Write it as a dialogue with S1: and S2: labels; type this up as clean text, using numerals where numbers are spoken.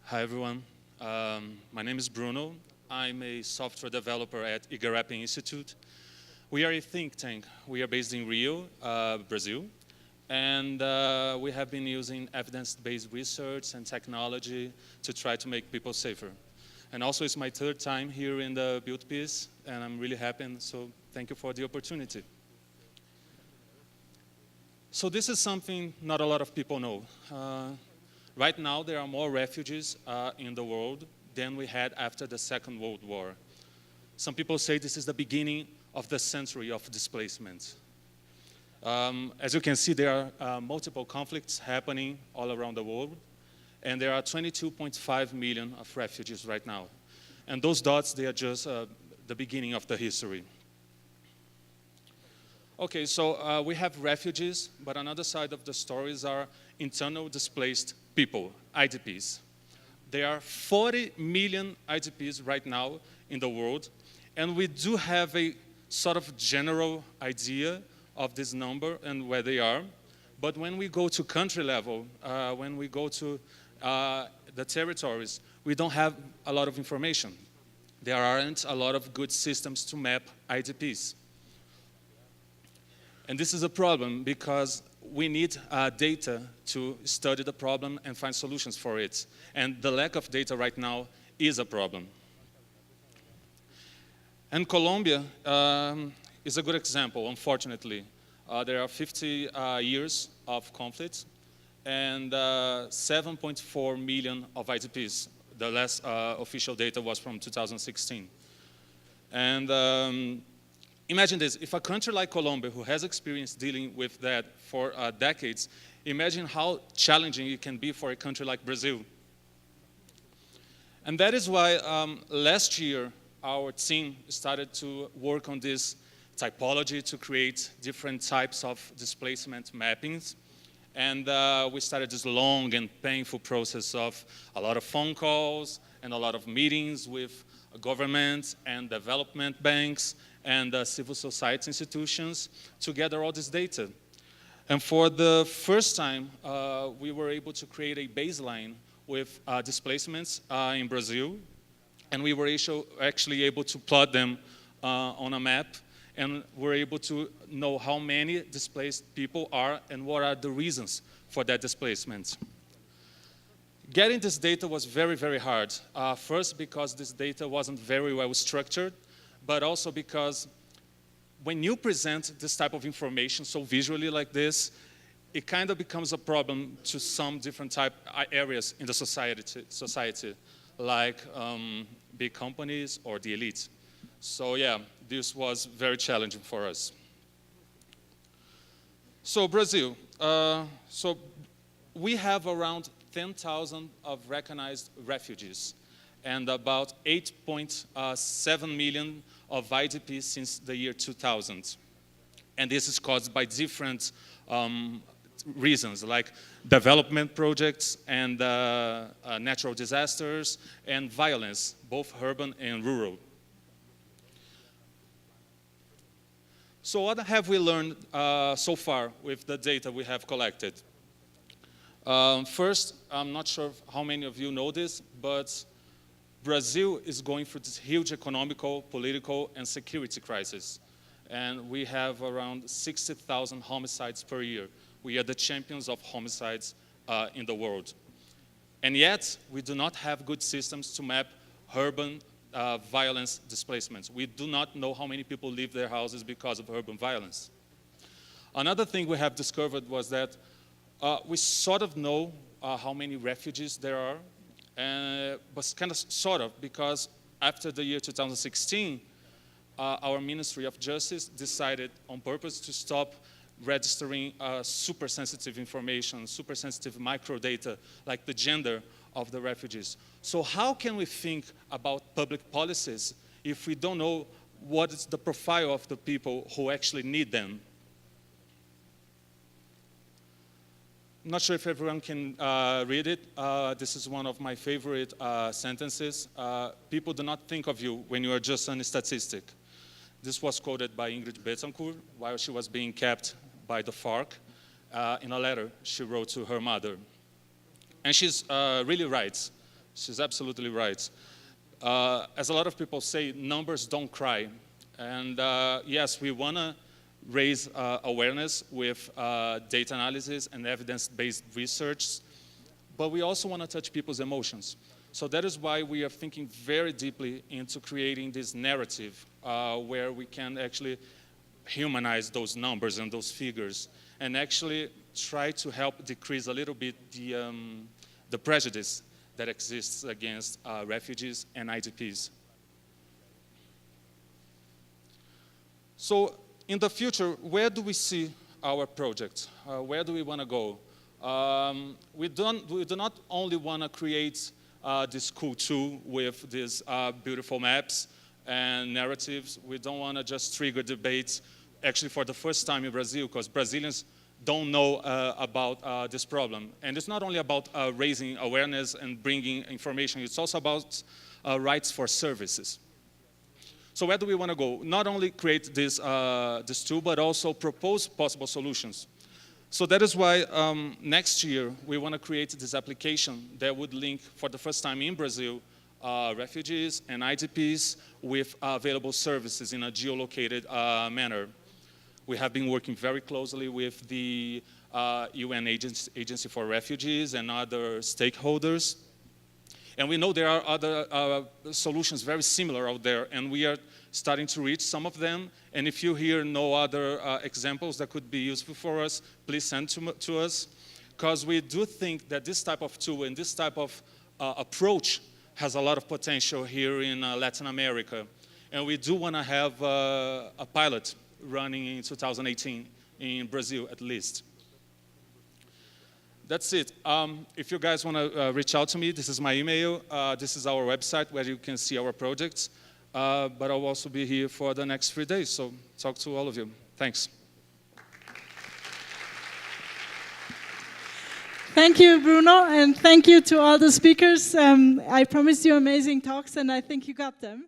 S1: Hi everyone, my name is Bruno. I'm a software developer at Igarapé Institute. We are a think tank. We are based in Rio, Brazil, and we have been using evidence-based research and technology to try to make people safer. And also it's my third time here in the Build Piece, and I'm really happy, and so thank you for the opportunity. So this is something not a lot of people know. Right now, there are more refugees in the world than we had after the Second World War. Some people say this is the beginning of the century of displacement. As you can see, there are multiple conflicts happening all around the world, and there are 22.5 million of refugees right now. And those dots, they are just the beginning of the history. Okay, so we have refugees, but another side of the stories are internal displaced people, IDPs. There are 40 million IDPs right now in the world, and we do have a sort of general idea of this number and where they are. But when we go to country level, when we go to the territories, we don't have a lot of information. There aren't a lot of good systems to map IDPs. And this is a problem because we need data to study the problem and find solutions for it. And the lack of data right now is a problem. And Colombia is a good example, unfortunately. There are 50 years of conflict and 7.4 million of IDPs. The last official data was from 2016. And imagine this, if a country like Colombia, who has experience dealing with that for decades, imagine how challenging it can be for a country like Brazil. And that is why last year, our team started to work on this typology to create different types of displacement mappings. And we started this long and painful process of a lot of phone calls and a lot of meetings with governments and development banks and civil society institutions to gather all this data. And for the first time, we were able to create a baseline with displacements in Brazil, and we were actually able to plot them on a map, and we're able to know how many displaced people are and what are the reasons for that displacement. Getting this data was very, very hard. First, because this data wasn't very well structured, but also because when you present this type of information so visually like this, it kind of becomes a problem to some different type areas in the society like big companies or the elite. So yeah, this was very challenging for us. So Brazil, so we have around 10,000 of recognized refugees and about 8.7 million of IDPs since the year 2000. And this is caused by different reasons, like development projects and natural disasters and violence, both urban and rural. So what have we learned so far with the data we have collected? First, I'm not sure how many of you know this, but Brazil is going through this huge economical, political, and security crisis. And we have around 60,000 homicides per year. We are the champions of homicides in the world. And yet, we do not have good systems to map urban violence displacements. We do not know how many people leave their houses because of urban violence. Another thing we have discovered was that we sort of know how many refugees there are, but kind of sort of, because after the year 2016, our Ministry of Justice decided on purpose to stop registering super sensitive information, super sensitive microdata, like the gender of the refugees. So how can we think about public policies if we don't know what is the profile of the people who actually need them? I'm not sure if everyone can read it. This is one of my favorite sentences. People do not think of you when you are just a statistic. This was quoted by Ingrid Betancourt while she was being kept by the FARC in a letter she wrote to her mother. And she's really right. She's absolutely right. As a lot of people say, numbers don't cry. And yes, we want to raise awareness with data analysis and evidence-based research, but we also want to touch people's emotions. So that is why we are thinking very deeply into creating this narrative where we can actually humanize those numbers and those figures and actually try to help decrease a little bit the prejudice that exists against refugees and IDPs. So in the future, where do we see our project? Where do we want to go? We do not only want to create this cool tool with these beautiful maps and narratives. We don't want to just trigger debates, actually for the first time in Brazil, because Brazilians don't know about this problem. And it's not only about raising awareness and bringing information, it's also about rights for services. So where do we want to go? Not only create this tool, but also propose possible solutions. So that is why next year we want to create this application that would link, for the first time in Brazil, refugees and IDPs with available services in a geolocated manner. We have been working very closely with the UN Agency for Refugees and other stakeholders. And we know there are other solutions very similar out there, and we are starting to reach some of them. And if you hear no other examples that could be useful for us, please send to us, because we do think that this type of tool and this type of approach has a lot of potential here in Latin America. And we do want to have a pilot running in 2018 in Brazil, at least. That's it. If you guys want to reach out to me, this is my email. This is our website where you can see our projects. But I'll also be here for the next 3 days, so talk to all of you. Thanks.
S2: Thank you, Bruno, and thank you to all the speakers. I promised you amazing talks, and I think you got them.